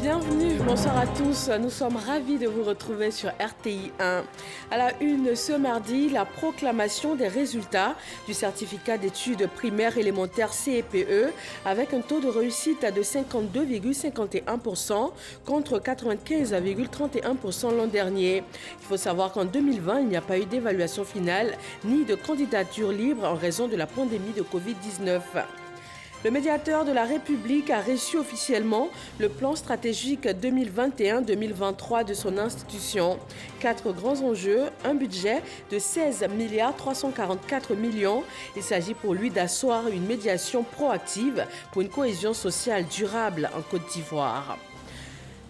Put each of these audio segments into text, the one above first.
Bienvenue, bonsoir à tous. Nous sommes ravis de vous retrouver sur RTI 1. À la une ce mardi, la proclamation des résultats du certificat d'études primaires élémentaires CEPE avec un taux de réussite de 52,51% contre 95,31% l'an dernier. Il faut savoir qu'en 2020, il n'y a pas eu d'évaluation finale ni de candidature libre en raison de la pandémie de Covid-19. Le médiateur de la République a reçu officiellement le plan stratégique 2021-2023 de son institution. 4 grands enjeux, un budget de 16 milliards 344 millions. Il s'agit pour lui d'asseoir une médiation proactive pour une cohésion sociale durable en Côte d'Ivoire.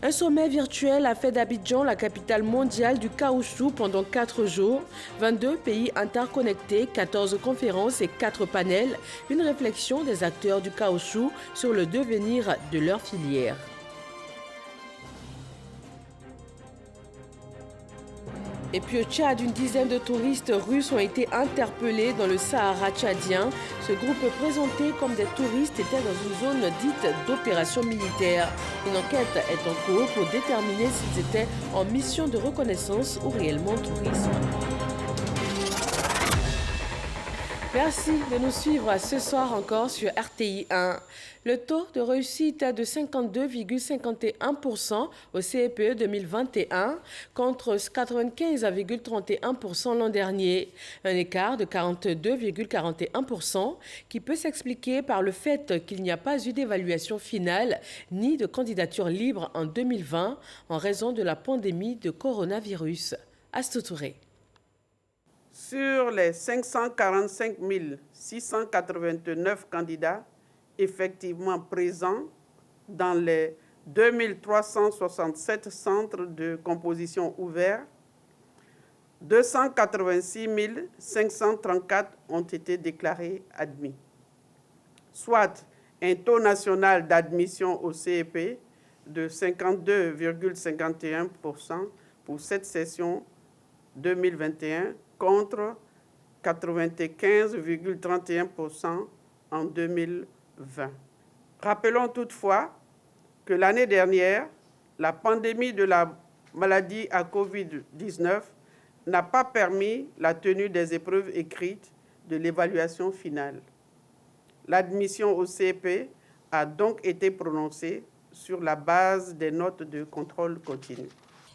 Un sommet virtuel a fait d'Abidjan la capitale mondiale du caoutchouc pendant 4 jours. 22 pays interconnectés, 14 conférences et 4 panels. Une réflexion des acteurs du caoutchouc sur le devenir de leur filière. Et puis au Tchad, une dizaine de touristes russes ont été interpellés dans le Sahara tchadien. Ce groupe présenté comme des touristes était dans une zone dite d'opération militaire. Une enquête est en cours pour déterminer s'ils étaient en mission de reconnaissance ou réellement tourisme. Merci de nous suivre ce soir encore sur RTI 1. Le taux de réussite est de 52,51% au CEPE 2021 contre 95,31% l'an dernier. Un écart de 42,41% qui peut s'expliquer par le fait qu'il n'y a pas eu d'évaluation finale ni de candidature libre en 2020 en raison de la pandémie de coronavirus. Astou Touré. Sur les 545 689 candidats effectivement présents dans les 2367 centres de composition ouverts, 286 534 ont été déclarés admis, soit un taux national d'admission au CEP de 52,51% pour cette session 2021 contre 95,31% en 2020. Rappelons toutefois que l'année dernière, la pandémie de la maladie à Covid-19 n'a pas permis la tenue des épreuves écrites de l'évaluation finale. L'admission au CEP a donc été prononcée sur la base des notes de contrôle continu.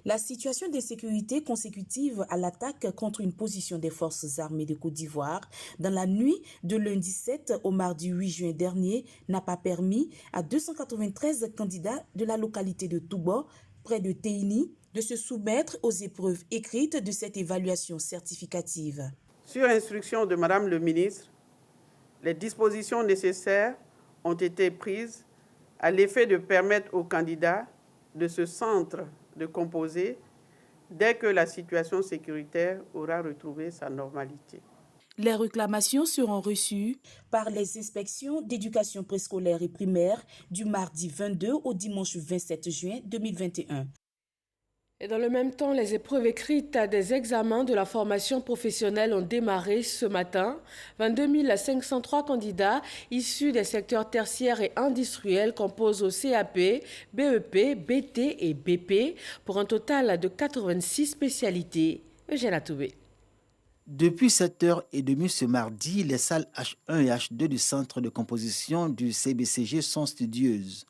La situation d'insécurité consécutive à l'attaque contre une position des forces armées de Côte d'Ivoire dans la nuit de lundi 7 au mardi 8 juin dernier n'a pas permis à 293 candidats de la localité de Touba, près de Téini, de se soumettre aux épreuves écrites de cette évaluation certificative. Sur instruction de Madame le ministre, les dispositions nécessaires ont été prises à l'effet de permettre aux candidats de ce centre de composer dès que la situation sécuritaire aura retrouvé sa normalité. Les réclamations seront reçues par les inspections d'éducation préscolaire et primaire du mardi 22 au dimanche 27 juin 2021. Et dans le même temps, les épreuves écrites des examens de la formation professionnelle ont démarré ce matin. 22 503 candidats issus des secteurs tertiaires et industriels composent au CAP, BEP, BT et BP pour un total de 86 spécialités. Eugène Atoubé. Depuis 7h30 ce mardi, les salles H1 et H2 du centre de composition du CBCG sont studieuses.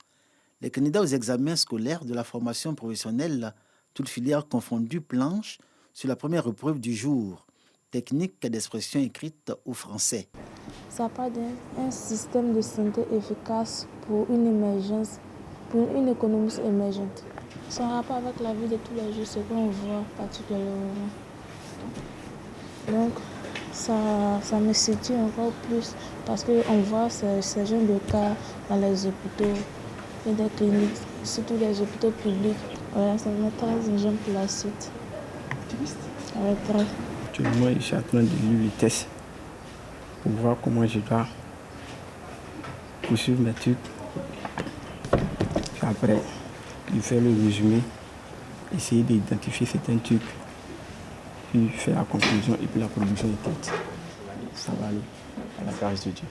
Les candidats aux examens scolaires de la formation professionnelle, toutes filières confondues, planchent sur la première épreuve du jour, technique d'expression écrite au français. Ça parle d'un système de santé efficace pour une émergence, pour une économie émergente. Son rapport avec la vie de tous les jours, ce qu'on voit particulièrement. Donc, ça me séduit encore plus parce qu'on voit ces genre de cas dans les hôpitaux et des cliniques, surtout les hôpitaux publics. Voilà, ça me très une jambe pour la suite. Avec très. Actuellement, je suis en train de lire les tests pour voir comment je dois poursuivre mes trucs. Après, il fait le résumé, essayer d'identifier certains trucs, puis faire la conclusion et puis la production est faite. Ça va aller à la grâce de Dieu.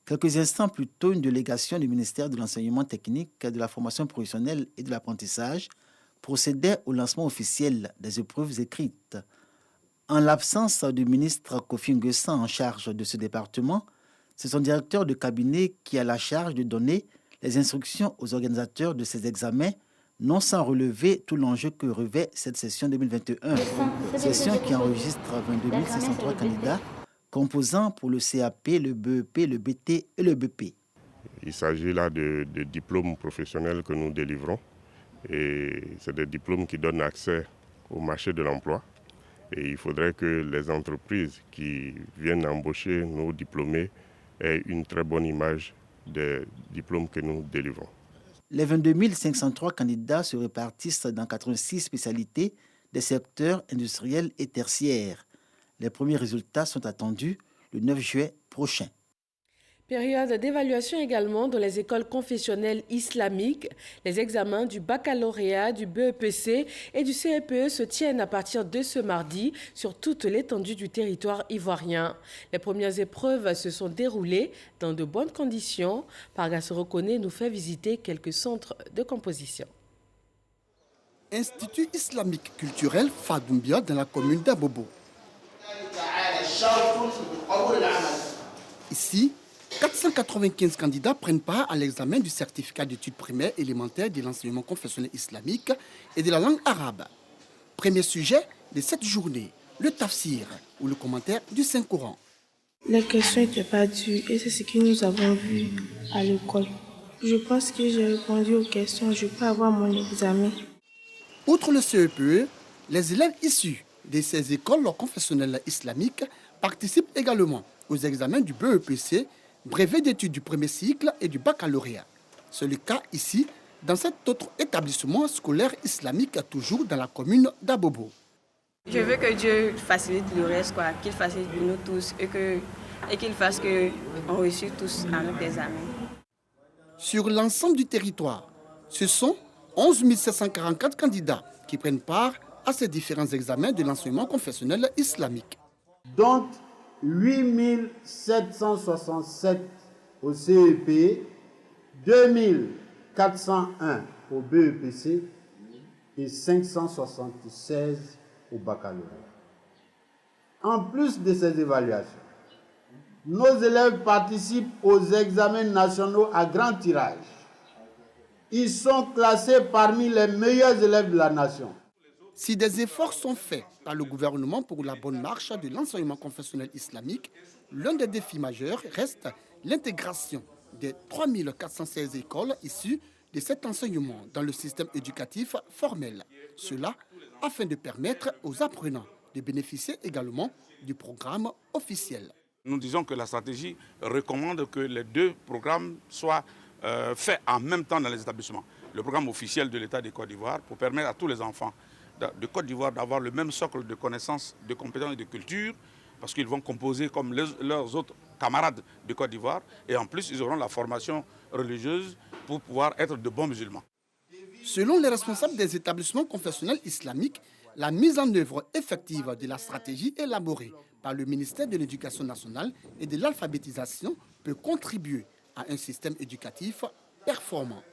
Quelques instants plus tôt, une délégation du ministère de l'Enseignement technique, de la formation professionnelle et de l'apprentissage procédait au lancement officiel des épreuves écrites. En l'absence du ministre Kofi Nguessan en charge de ce département, c'est son directeur de cabinet qui a la charge de donner les instructions aux organisateurs de ces examens, non sans relever tout l'enjeu que revêt cette session 2021. Session qui enregistre 22 503 candidats, composant pour le CAP, le BEP, le BT et le BP. Il s'agit là de diplômes professionnels que nous délivrons. Et c'est des diplômes qui donnent accès au marché de l'emploi. Et il faudrait que les entreprises qui viennent embaucher nos diplômés aient une très bonne image des diplômes que nous délivrons. Les 22 503 candidats se répartissent dans 86 spécialités des secteurs industriels et tertiaires. Les premiers résultats sont attendus le 9 juillet prochain. Période d'évaluation également dans les écoles confessionnelles islamiques. Les examens du baccalauréat, du BEPC et du CEPE se tiennent à partir de ce mardi sur toute l'étendue du territoire ivoirien. Les premières épreuves se sont déroulées dans de bonnes conditions. Pargas Reconnaît nous fait visiter quelques centres de composition. Institut islamique culturel Fadoumbia dans la commune d'Abobo. Ici, 495 candidats prennent part à l'examen du certificat d'études primaires élémentaires de l'enseignement confessionnel islamique et de la langue arabe. Premier sujet de cette journée, le tafsir ou le commentaire du Saint-Coran. Les questions n'étaient pas dures et c'est ce que nous avons vu à l'école. Je pense que j'ai répondu aux questions, je peux avoir mon examen. Outre le CEPE, les élèves issus de ces écoles confessionnelles islamiques participent également aux examens du BEPC, brevet d'études du premier cycle et du baccalauréat. C'est le cas ici, dans cet autre établissement scolaire islamique, toujours dans la commune d'Abobo. Je veux que Dieu facilite le reste, qu'il facilite pour nous tous et qu'il fasse qu'on réussisse tous à notre examen. Sur l'ensemble du territoire, ce sont 11 744 candidats qui prennent part à ces différents examens de l'enseignement confessionnel islamique. Donc, 8 767 au CEP, 2401 au BEPC et 576 au baccalauréat. En plus de ces évaluations, nos élèves participent aux examens nationaux à grand tirage. Ils sont classés parmi les meilleurs élèves de la nation. Si des efforts sont faits par le gouvernement pour la bonne marche de l'enseignement confessionnel islamique, l'un des défis majeurs reste l'intégration des 3416 écoles issues de cet enseignement dans le système éducatif formel. Cela afin de permettre aux apprenants de bénéficier également du programme officiel. Nous disons que la stratégie recommande que les deux programmes soient faits en même temps dans les établissements. Le programme officiel de l'État de Côte d'Ivoire pour permettre à tous les enfants de Côte d'Ivoire d'avoir le même socle de connaissances, de compétences et de culture, parce qu'ils vont composer comme leurs autres camarades de Côte d'Ivoire, et en plus ils auront la formation religieuse pour pouvoir être de bons musulmans. Selon les responsables des établissements confessionnels islamiques, la mise en œuvre effective de la stratégie élaborée par le ministère de l'Éducation nationale et de l'alphabétisation peut contribuer à un système éducatif performant.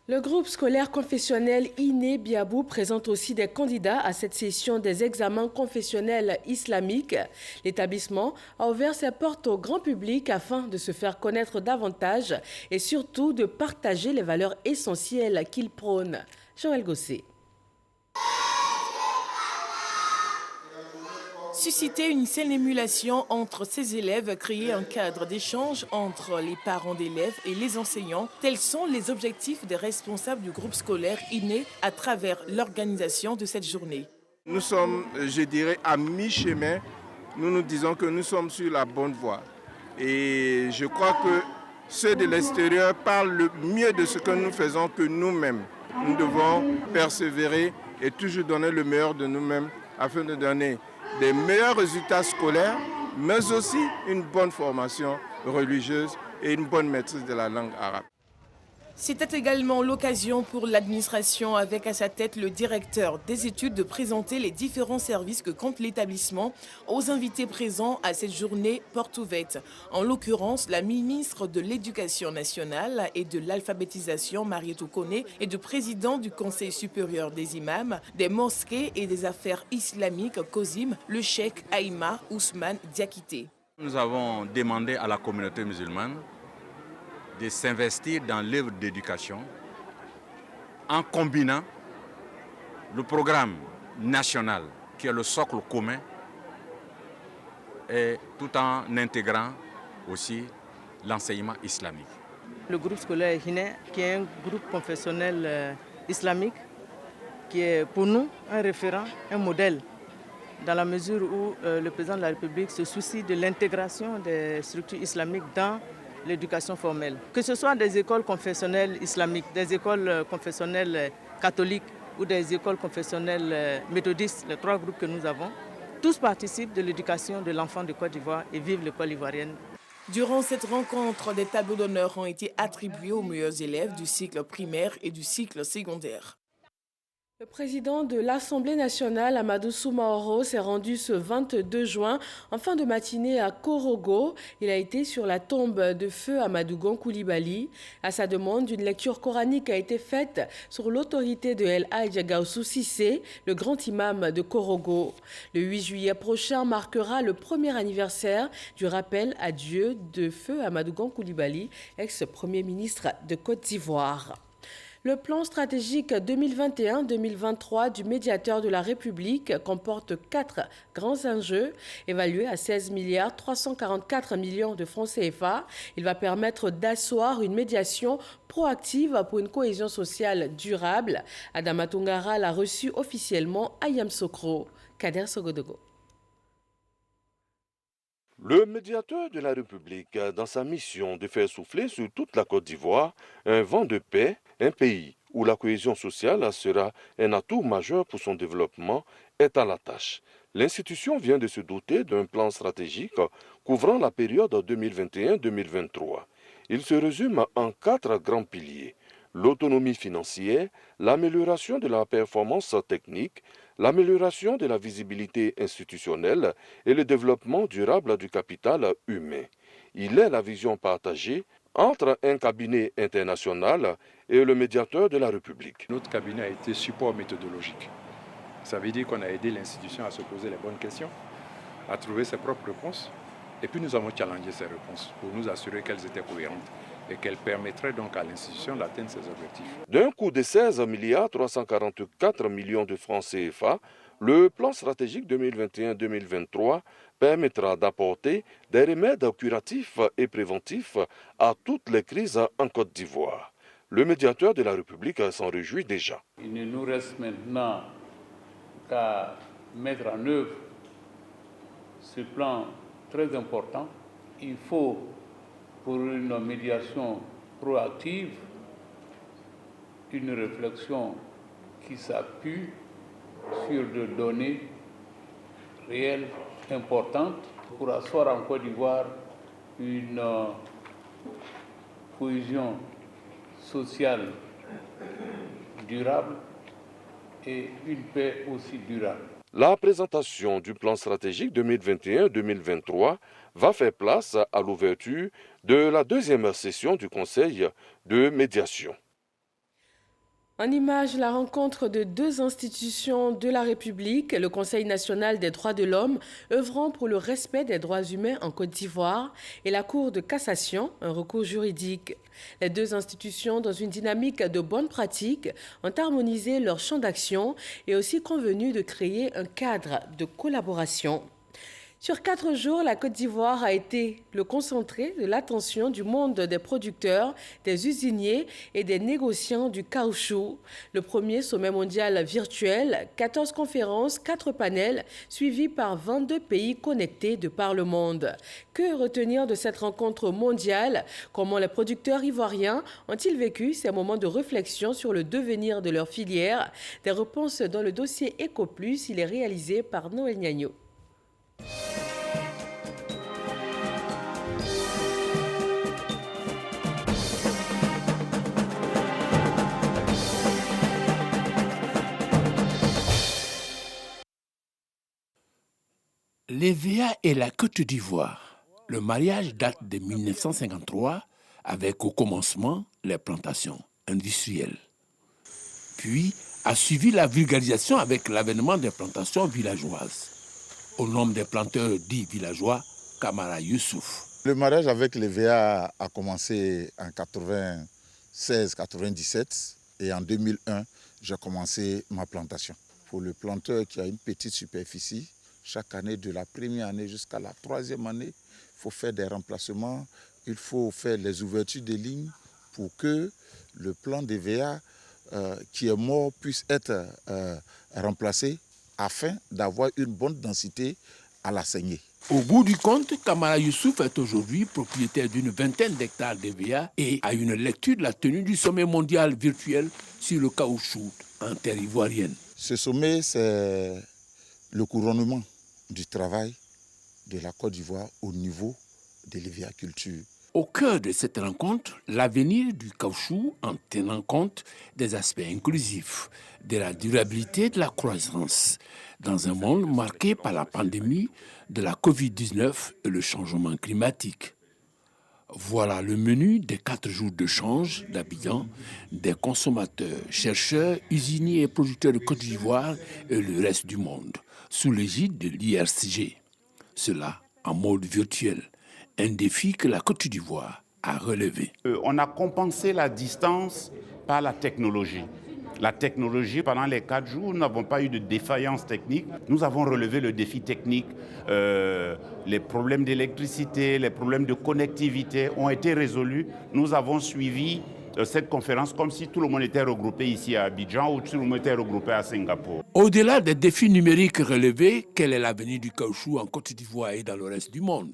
Le groupe scolaire confessionnel INE Biabou présente aussi des candidats à cette session des examens confessionnels islamiques. L'établissement a ouvert ses portes au grand public afin de se faire connaître davantage et surtout de partager les valeurs essentielles qu'il prône. Joël Gosset. Susciter une saine émulation entre ces élèves, créer un cadre d'échange entre les parents d'élèves et les enseignants, tels sont les objectifs des responsables du groupe scolaire INE à travers l'organisation de cette journée. Nous sommes, je dirais, à mi-chemin. Nous nous disons que nous sommes sur la bonne voie. Et je crois que ceux de l'extérieur parlent le mieux de ce que nous faisons que nous-mêmes. Nous devons persévérer et toujours donner le meilleur de nous-mêmes afin de donner des meilleurs résultats scolaires, mais aussi une bonne formation religieuse et une bonne maîtrise de la langue arabe. C'était également l'occasion pour l'administration, avec à sa tête le directeur des études, de présenter les différents services que compte l'établissement aux invités présents à cette journée porte ouverte. En l'occurrence, la ministre de l'Éducation nationale et de l'alphabétisation, Marietou Koné, et le président du Conseil supérieur des imams, des mosquées et des affaires islamiques, COSIM, le cheikh Aïma Ousmane Diakité. Nous avons demandé à la communauté musulmane de s'investir dans l'œuvre d'éducation en combinant le programme national qui est le socle commun et tout en intégrant aussi l'enseignement islamique. Le groupe scolaire Hiné, qui est un groupe confessionnel islamique, qui est pour nous un référent, un modèle, dans la mesure où le président de la République se soucie de l'intégration des structures islamiques dans l'éducation formelle. Que ce soit des écoles confessionnelles islamiques, des écoles confessionnelles catholiques ou des écoles confessionnelles méthodistes, les 3 groupes que nous avons, tous participent de l'éducation de l'enfant de Côte d'Ivoire et vivent l'école ivoirienne. Durant cette rencontre, des tableaux d'honneur ont été attribués aux meilleurs élèves du cycle primaire et du cycle secondaire. Le président de l'Assemblée nationale, Amadou Soumaoro, s'est rendu ce 22 juin en fin de matinée à Korogo. Il a été sur la tombe de feu Amadou Gon Coulibaly. À sa demande, une lecture coranique a été faite sur l'autorité de El Hadj Gaoussou Cissé, le grand imam de Korogo. Le 8 juillet prochain marquera le premier anniversaire du rappel à Dieu de feu Amadou Gon Coulibaly, ex-premier ministre de Côte d'Ivoire. Le plan stratégique 2021-2023 du médiateur de la République comporte 4 grands enjeux évalués à 16 milliards 344 millions de francs CFA. Il va permettre d'asseoir une médiation proactive pour une cohésion sociale durable. Adama Tongara l'a reçu officiellement à Yamoussoukro. Kader Sogodogo. Le médiateur de la République, dans sa mission de faire souffler sur toute la Côte d'Ivoire un vent de paix, un pays où la cohésion sociale sera un atout majeur pour son développement, est à la tâche. L'institution vient de se doter d'un plan stratégique couvrant la période 2021-2023. Il se résume en 4 grands piliers: l'autonomie financière, l'amélioration de la performance technique, l'amélioration de la visibilité institutionnelle et le développement durable du capital humain. Il est la vision partagée entre un cabinet international et le médiateur de la République. Notre cabinet a été support méthodologique. Ça veut dire qu'on a aidé l'institution à se poser les bonnes questions, à trouver ses propres réponses, et puis nous avons challengé ces réponses pour nous assurer qu'elles étaient cohérentes et qu'elles permettraient donc à l'institution d'atteindre ses objectifs. D'un coût de 16 milliards 344 millions de francs CFA, le plan stratégique 2021-2023 permettra d'apporter des remèdes curatifs et préventifs à toutes les crises en Côte d'Ivoire. Le médiateur de la République s'en réjouit déjà. Il ne nous reste maintenant qu'à mettre en œuvre ce plan très important. Il faut, pour une médiation proactive, une réflexion qui s'appuie sur des données réelles importantes pour asseoir en Côte d'Ivoire une cohésion sociale durable et une paix aussi durable. La présentation du plan stratégique 2021-2023 va faire place à l'ouverture de la 2e session du Conseil de médiation. En image, la rencontre de 2 institutions de la République, le Conseil national des droits de l'homme, œuvrant pour le respect des droits humains en Côte d'Ivoire, et la Cour de cassation, un recours juridique. Les 2 institutions, dans une dynamique de bonne pratique, ont harmonisé leur champ d'action et aussi convenu de créer un cadre de collaboration. Sur 4 jours, la Côte d'Ivoire a été le concentré de l'attention du monde des producteurs, des usiniers et des négociants du caoutchouc. Le premier sommet mondial virtuel, 14 conférences, 4 panels, suivis par 22 pays connectés de par le monde. Que retenir de cette rencontre mondiale? Comment les producteurs ivoiriens ont-ils vécu ces moments de réflexion sur le devenir de leur filière? Des réponses dans le dossier EcoPlus, il est réalisé par Noël Gnagno. L'EVA et la Côte d'Ivoire. Le mariage date de 1953 avec au commencement les plantations industrielles. Puis a suivi la vulgarisation avec l'avènement des plantations villageoises. Au nom des planteurs dits villageois, Kamara Youssouf. Le mariage avec l'EVA a commencé en 96-97 et en 2001, j'ai commencé ma plantation. Pour le planteur qui a une petite superficie, chaque année, de la première année jusqu'à la troisième année, il faut faire des remplacements, il faut faire les ouvertures des lignes pour que le plant d'EVA qui est mort puisse être remplacé afin d'avoir une bonne densité à la saignée. Au bout du compte, Kamara Youssouf est aujourd'hui propriétaire d'une vingtaine d'hectares d'EVA et a une lecture de la tenue du sommet mondial virtuel sur le caoutchouc en terre ivoirienne. Ce sommet, c'est le couronnement du travail de la Côte d'Ivoire au niveau de l'EVA-culture. Au cœur de cette rencontre, l'avenir du caoutchouc en tenant compte des aspects inclusifs, de la durabilité de la croissance, dans un monde marqué par la pandémie de la Covid-19 et le changement climatique. Voilà le menu des 4 jours de change d'Abidjan des consommateurs, chercheurs, usiniers et producteurs de Côte d'Ivoire et le reste du monde, sous l'égide de l'IRCG. Cela en mode virtuel. Un défi que la Côte d'Ivoire a relevé. On a compensé la distance par la technologie. La technologie, pendant les 4 jours, nous n'avons pas eu de défaillance technique. Nous avons relevé le défi technique. Les problèmes d'électricité, les problèmes de connectivité ont été résolus. Nous avons suivi cette conférence comme si tout le monde était regroupé ici à Abidjan ou tout le monde était regroupé à Singapour. Au-delà des défis numériques relevés, quel est l'avenir du caoutchouc en Côte d'Ivoire et dans le reste du monde?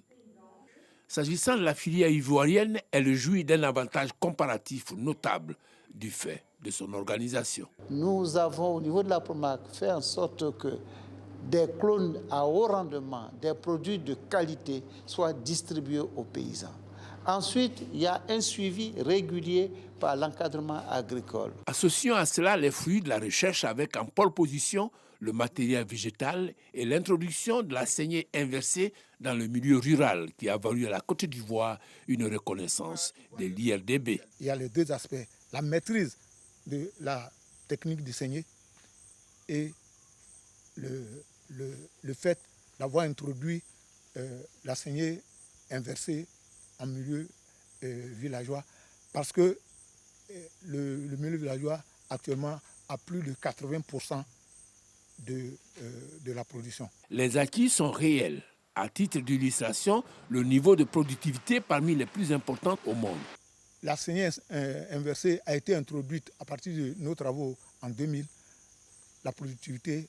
S'agissant de la filière ivoirienne, elle jouit d'un avantage comparatif notable du fait de son organisation. Nous avons au niveau de la PROMAC fait en sorte que des clones à haut rendement, des produits de qualité soient distribués aux paysans. Ensuite, il y a un suivi régulier par l'encadrement agricole. Associant à cela les fruits de la recherche avec en pole position le matériel végétal et l'introduction de la saignée inversée dans le milieu rural qui a valu à la Côte d'Ivoire une reconnaissance de l'IRDB. Il y a les 2 aspects, la maîtrise de la technique de saignée et le fait d'avoir introduit la saignée inversée en milieu villageois, parce que le milieu villageois actuellement a plus de 80% de la production. Les acquis sont réels. À titre d'illustration, le niveau de productivité parmi les plus importants au monde. La saignée inversée a été introduite à partir de nos travaux en 2000. La productivité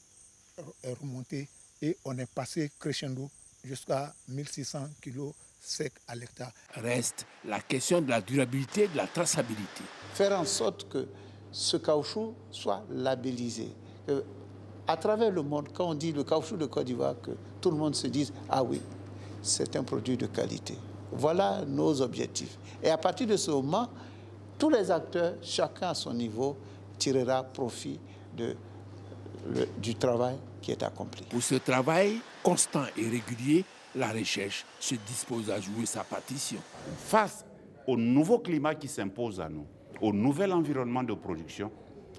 est remontée et on est passé crescendo jusqu'à 1600 kg secs à l'hectare. Reste la question de la durabilité et de la traçabilité. Faire en sorte que ce caoutchouc soit labellisé. À travers le monde, quand on dit le caoutchouc de Côte d'Ivoire, que tout le monde se dise « Ah oui, c'est un produit de qualité ». Voilà nos objectifs. Et à partir de ce moment, tous les acteurs, chacun à son niveau, tirera profit du travail qui est accompli. Pour ce travail constant et régulier, la recherche se dispose à jouer sa partition. Face au nouveau climat qui s'impose à nous, au nouvel environnement de production,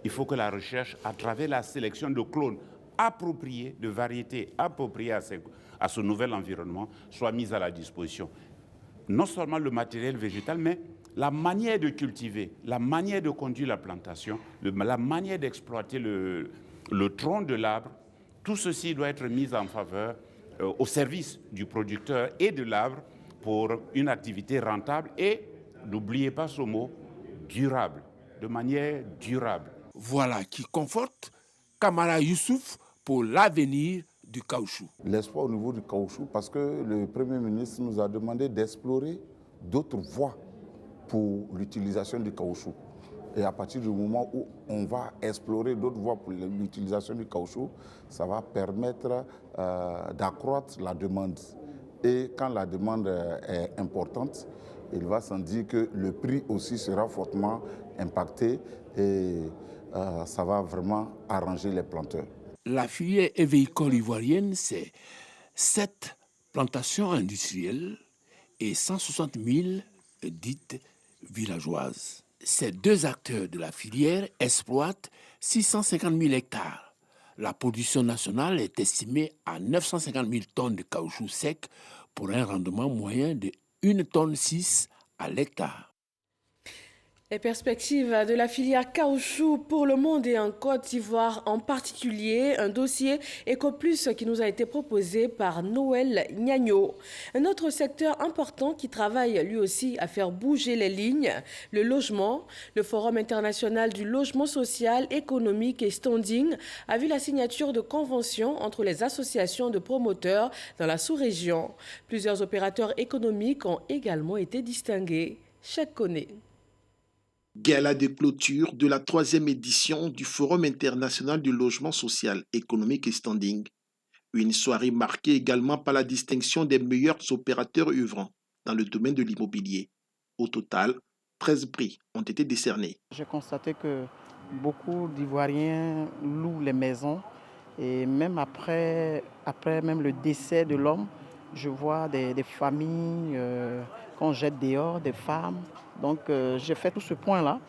il faut que la recherche, à travers la sélection de clones appropriés, de variétés appropriées à ce nouvel environnement, soit mise à la disposition. Non seulement le matériel végétal, mais la manière de cultiver, la manière de conduire la plantation, la manière d'exploiter le tronc de l'arbre, tout ceci doit être mis en faveur au service du producteur et de l'arbre pour une activité rentable et, n'oubliez pas ce mot, durable, de manière durable. Voilà qui conforte Kamara Youssouf pour l'avenir du caoutchouc. L'espoir au niveau du caoutchouc, parce que le Premier ministre nous a demandé d'explorer d'autres voies pour l'utilisation du caoutchouc. Et à partir du moment où on va explorer d'autres voies pour l'utilisation du caoutchouc, ça va permettre d'accroître la demande. Et quand la demande est importante, il va sans dire que le prix aussi sera fortement impacté et ça va vraiment arranger les planteurs. La filière évéicole ivoirienne, c'est 7 plantations industrielles et 160 000 dites villageoises. Ces deux acteurs de la filière exploitent 650 000 hectares. La production nationale est estimée à 950 000 tonnes de caoutchouc sec pour un rendement moyen de 1,6 tonne à l'hectare. Les perspectives de la filière caoutchouc pour le monde et en Côte d'Ivoire en particulier, un dossier EcoPlus qui nous a été proposé par Noël Gnagno. Un autre secteur important qui travaille lui aussi à faire bouger les lignes, le logement. Le Forum international du logement social, économique et standing a vu la signature de conventions entre les associations de promoteurs dans la sous-région. Plusieurs opérateurs économiques ont également été distingués. Chaque connaît. Gala de clôture de la 3e édition du Forum international du logement social, économique et standing. Une soirée marquée également par la distinction des meilleurs opérateurs œuvrant dans le domaine de l'immobilier. Au total, 13 prix ont été décernés. J'ai constaté que beaucoup d'Ivoiriens louent les maisons et même après même le décès de l'homme, je vois des familles qu'on jette dehors, des femmes. Donc j'ai fait tout ce point-là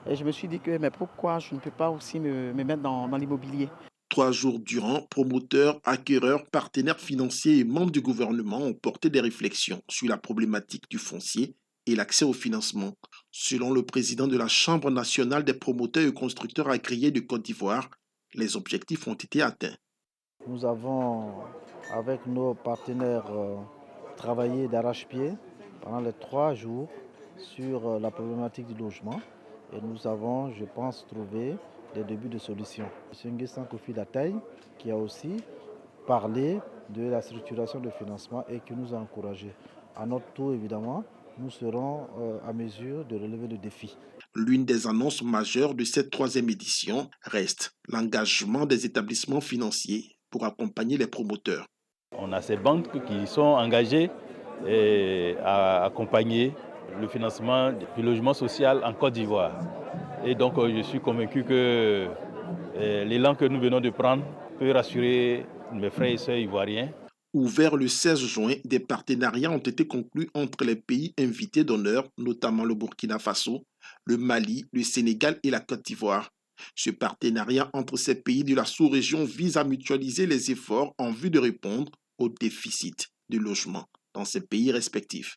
et je me suis dit que mais pourquoi je ne peux pas aussi me mettre dans l'immobilier. 3 jours durant, promoteurs, acquéreurs, partenaires financiers et membres du gouvernement ont porté des réflexions sur la problématique du foncier et l'accès au financement. Selon le président de la Chambre nationale des promoteurs et constructeurs agréés de Côte d'Ivoire, les objectifs ont été atteints. Nous avons, avec nos partenaires, travaillé d'arrache-pied pendant les 3 jours sur la problématique du logement et nous avons, je pense, trouvé des débuts de solutions. C'est Nguessan Kofi Dataï qui a aussi parlé de la structuration de financement et qui nous a encouragés. À notre tour, évidemment, nous serons à mesure de relever le défi. L'une des annonces majeures de cette 3e édition reste l'engagement des établissements financiers pour accompagner les promoteurs. On a ces banques qui sont engagées à accompagner le financement du logement social en Côte d'Ivoire. Et donc je suis convaincu que l'élan que nous venons de prendre peut rassurer mes frères et sœurs ivoiriens. Ouvert le 16 juin, des partenariats ont été conclus entre les pays invités d'honneur, notamment le Burkina Faso, le Mali, le Sénégal et la Côte d'Ivoire. Ce partenariat entre ces pays de la sous-région vise à mutualiser les efforts en vue de répondre au déficit de logement dans ces pays respectifs.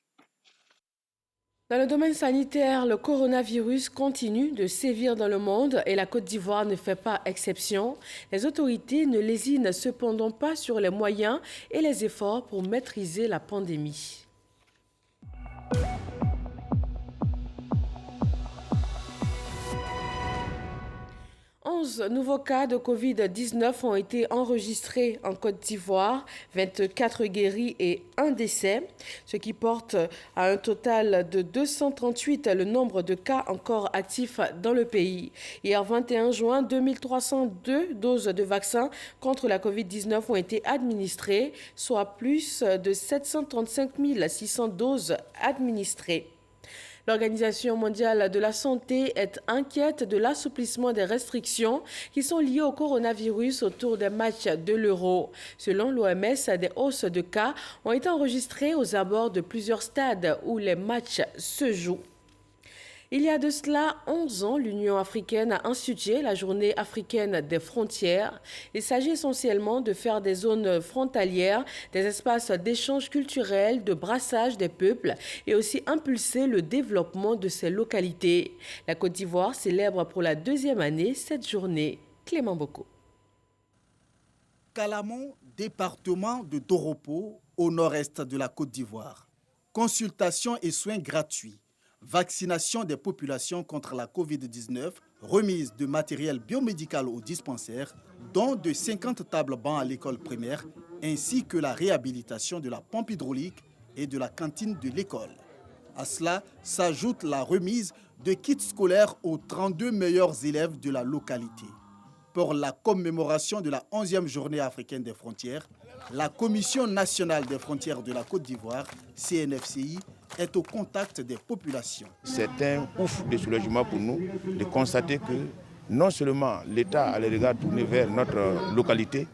Dans le domaine sanitaire, le coronavirus continue de sévir dans le monde et la Côte d'Ivoire ne fait pas exception. Les autorités ne lésinent cependant pas sur les moyens et les efforts pour maîtriser la pandémie. Nouveaux cas de Covid-19 ont été enregistrés en Côte d'Ivoire, 24 guéris et 1 décès, ce qui porte à un total de 238 le nombre de cas encore actifs dans le pays. Hier 21 juin, 2302 doses de vaccins contre la Covid-19 ont été administrées, soit plus de 735 600 doses administrées. L'Organisation mondiale de la santé est inquiète de l'assouplissement des restrictions qui sont liées au coronavirus autour des matchs de l'Euro. Selon l'OMS, des hausses de cas ont été enregistrées aux abords de plusieurs stades où les matchs se jouent. Il y a de cela 11 ans, l'Union africaine a institué la Journée africaine des frontières. Il s'agit essentiellement de faire des zones frontalières, des espaces d'échange culturel, de brassage des peuples et aussi impulser le développement de ces localités. La Côte d'Ivoire célèbre pour la 2e année cette journée. Clément Boko. Calamon, département de Doropo, au nord-est de la Côte d'Ivoire. Consultation et soins gratuits. Vaccination des populations contre la Covid-19, remise de matériel biomédical aux dispensaires, don de 50 tables bancs à l'école primaire, ainsi que la réhabilitation de la pompe hydraulique et de la cantine de l'école. À cela s'ajoute la remise de kits scolaires aux 32 meilleurs élèves de la localité. Pour la commémoration de la 11e journée africaine des frontières, la Commission nationale des frontières de la Côte d'Ivoire, CNFCI, est au contact des populations. C'est un ouf de soulagement pour nous de constater que non seulement l'État a les regards tournés vers notre localité,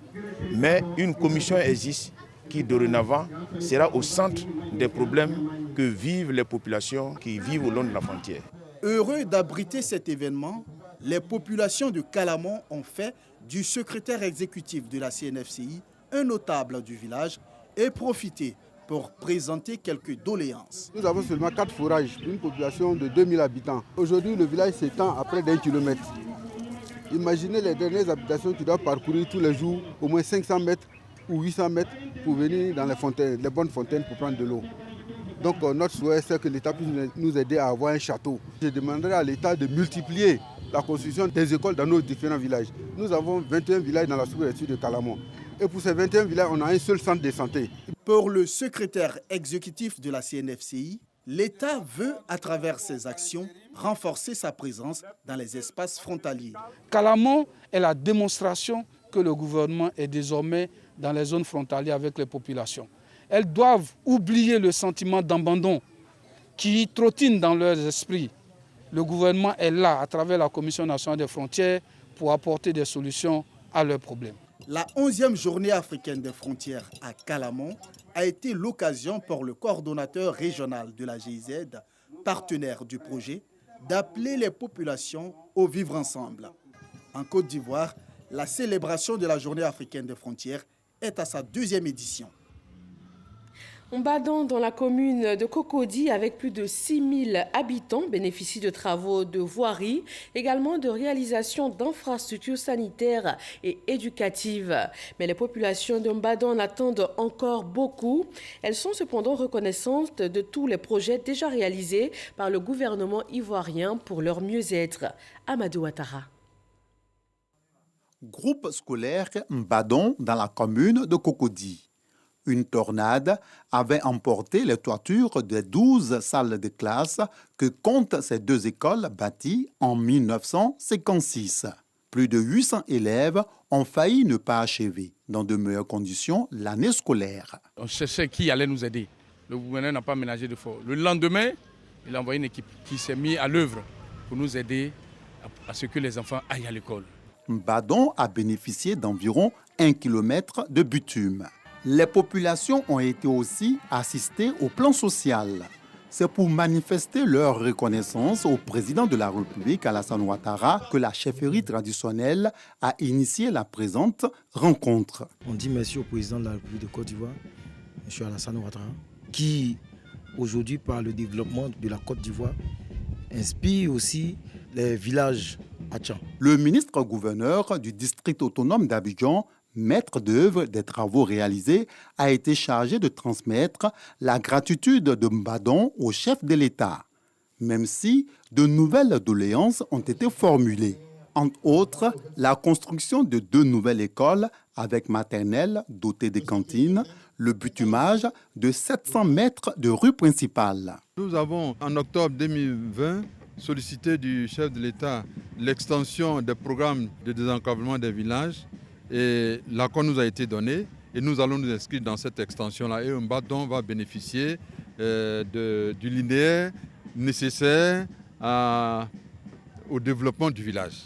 mais une commission existe qui dorénavant sera au centre des problèmes que vivent les populations qui vivent au long de la frontière. Heureux d'abriter cet événement, les populations de Kalamon ont fait du secrétaire exécutif de la CNFCI un notable du village et profité pour présenter quelques doléances. Nous avons seulement 4 forages, une population de 2000 habitants. Aujourd'hui, le village s'étend à près d'1 kilomètre. Imaginez les dernières habitations qui doivent parcourir tous les jours au moins 500 mètres ou 800 mètres pour venir dans les fontaines, les bonnes fontaines pour prendre de l'eau. Donc notre souhait, c'est que l'État puisse nous aider à avoir un château. Je demanderai à l'État de multiplier la construction des écoles dans nos différents villages. Nous avons 21 villages dans la sous-préfecture de Kalamon. Et pour ces 21 villages, on a un seul centre de santé. Pour le secrétaire exécutif de la CNFCI, l'État veut, à travers ses actions, renforcer sa présence dans les espaces frontaliers. Kalamon est la démonstration que le gouvernement est désormais dans les zones frontalières avec les populations. Elles doivent oublier le sentiment d'abandon qui trottine dans leurs esprits. Le gouvernement est là, à travers la Commission nationale des frontières, pour apporter des solutions à leurs problèmes. La 11e journée africaine des frontières à Kalamon a été l'occasion pour le coordonnateur régional de la GIZ, partenaire du projet, d'appeler les populations au vivre ensemble. En Côte d'Ivoire, la célébration de la journée africaine des frontières est à sa 2e édition. Mbadan, dans la commune de Cocody, avec plus de 6000 habitants, bénéficie de travaux de voirie, également de réalisation d'infrastructures sanitaires et éducatives. Mais les populations de Mbadan en attendent encore beaucoup. Elles sont cependant reconnaissantes de tous les projets déjà réalisés par le gouvernement ivoirien pour leur mieux-être. Amadou Ouattara. Groupe scolaire Mbadan dans la commune de Cocody. Une tornade avait emporté les toitures des 12 salles de classe que comptent ces 2 écoles bâties en 1956. Plus de 800 élèves ont failli ne pas achever dans de meilleures conditions l'année scolaire. On cherchait qui allait nous aider. Le gouverneur n'a pas ménagé d'efforts. Le lendemain, il a envoyé une équipe qui s'est mise à l'œuvre pour nous aider à ce que les enfants aillent à l'école. Mbadan a bénéficié d'environ 1 km de bitume. Les populations ont été aussi assistées au plan social. C'est pour manifester leur reconnaissance au président de la République, Alassane Ouattara, que la chefferie traditionnelle a initié la présente rencontre. On dit merci au président de la République de Côte d'Ivoire, M. Alassane Ouattara, qui aujourd'hui, par le développement de la Côte d'Ivoire, inspire aussi les villages Hatchan. Le ministre-gouverneur du district autonome d'Abidjan, maître d'œuvre des travaux réalisés, a été chargé de transmettre la gratitude de Mbadan au chef de l'État, même si de nouvelles doléances ont été formulées. Entre autres, la construction de 2 nouvelles écoles avec maternelle dotées de cantines, le bitumage de 700 mètres de rue principale. Nous avons, en octobre 2020, sollicité du chef de l'État l'extension des programmes de désenclavement des villages. Et l'accord nous a été donné et nous allons nous inscrire dans cette extension-là. Et Mbadan va bénéficier du linéaire nécessaire au développement du village.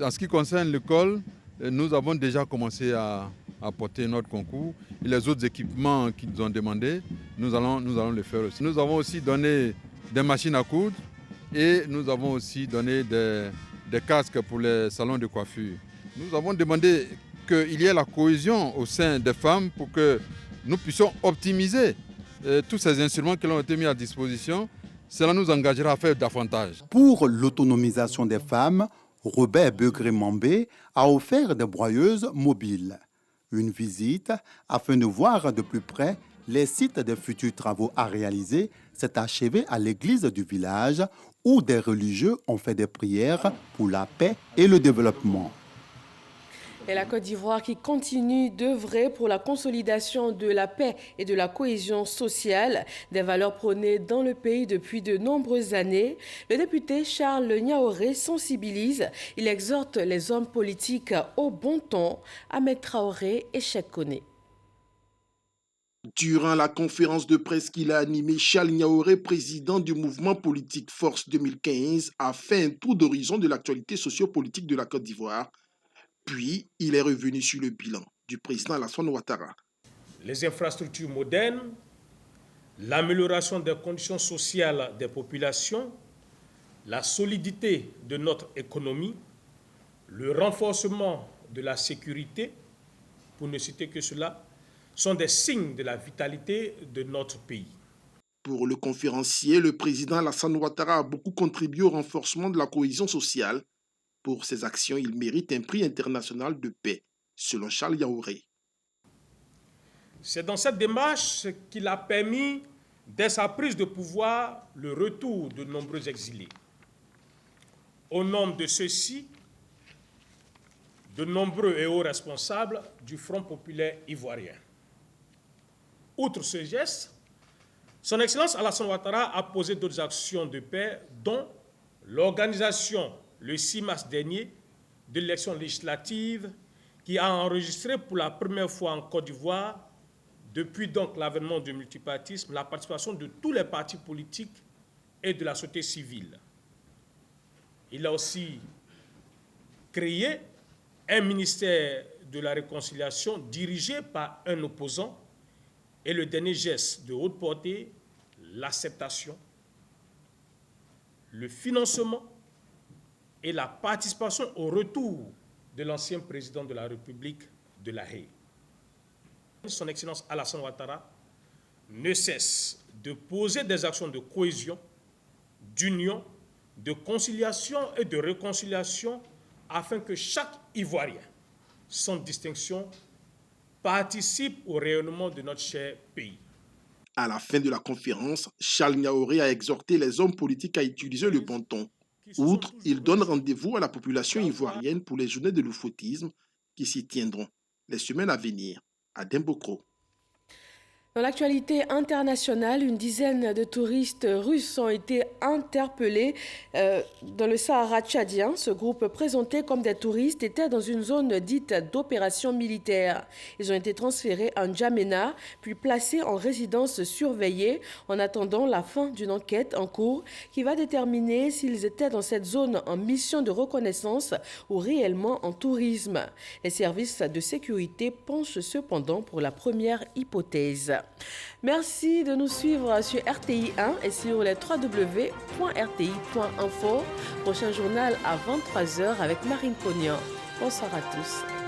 En ce qui concerne l'école, nous avons déjà commencé à apporter notre concours. Et les autres équipements qu'ils nous ont demandé, nous allons le faire aussi. Nous avons aussi donné des machines à coudre et nous avons aussi donné des casques pour les salons de coiffure. Nous avons demandé qu'il y ait la cohésion au sein des femmes pour que nous puissions optimiser tous ces instruments qui ont été mis à disposition. Cela nous engagera à faire davantage. Pour l'autonomisation des femmes, Robert Begré-Mambé a offert des broyeuses mobiles. Une visite afin de voir de plus près les sites des futurs travaux à réaliser s'est achevée à l'église du village où des religieux ont fait des prières pour la paix et le développement. Et la Côte d'Ivoire qui continue d'œuvrer pour la consolidation de la paix et de la cohésion sociale, des valeurs prônées dans le pays depuis de nombreuses années. Le député Charles Niaouré sensibilise. Il exhorte les hommes politiques au bon ton. Ahmed Traoré et Cheikh Koné. Durant la conférence de presse qu'il a animée, Charles Niaouré, président du mouvement politique Force 2015, a fait un tour d'horizon de l'actualité sociopolitique de la Côte d'Ivoire. Puis, il est revenu sur le bilan du président Alassane Ouattara. les infrastructures modernes, l'amélioration des conditions sociales des populations, la solidité de notre économie, le renforcement de la sécurité, pour ne citer que cela, sont des signes de la vitalité de notre pays. Pour le conférencier, le président Alassane Ouattara a beaucoup contribué au renforcement de la cohésion sociale. Pour ses actions, il mérite un prix international de paix, selon Charles Yaouré. C'est dans cette démarche qu'il a permis, dès sa prise de pouvoir, le retour de nombreux exilés. Au nom de ceux-ci, de nombreux et hauts responsables du Front populaire ivoirien. Outre ce geste, Son Excellence Alassane Ouattara a posé d'autres actions de paix, dont l'organisation, le 6 mars dernier, de l'élection législative qui a enregistré pour la première fois en Côte d'Ivoire, depuis donc l'avènement du multipartisme, la participation de tous les partis politiques et de la société civile. Il a aussi créé un ministère de la réconciliation dirigé par un opposant et le dernier geste de haute portée, l'acceptation, le financement et la participation au retour de l'ancien président de la République de La Haye. Son Excellence Alassane Ouattara ne cesse de poser des actions de cohésion, d'union, de conciliation et de réconciliation afin que chaque Ivoirien, sans distinction, participe au rayonnement de notre cher pays. À la fin de la conférence, Charles Yaouré a exhorté les hommes politiques à utiliser le bon ton. Outre, il donne rendez-vous à la population ivoirienne pour les journées de l'oufoutisme qui s'y tiendront les semaines à venir à Dembokro. Dans l'actualité internationale, une dizaine de touristes russes ont été interpellés dans le Sahara tchadien. Ce groupe présenté comme des touristes était dans une zone dite d'opération militaire. Ils ont été transférés à N'Djamena, puis placés en résidence surveillée en attendant la fin d'une enquête en cours qui va déterminer s'ils étaient dans cette zone en mission de reconnaissance ou réellement en tourisme. Les services de sécurité penchent cependant pour la première hypothèse. Merci de nous suivre sur RTI 1 et sur les www.rti.info. Prochain journal à 23h avec Marine Cognan. Bonsoir à tous.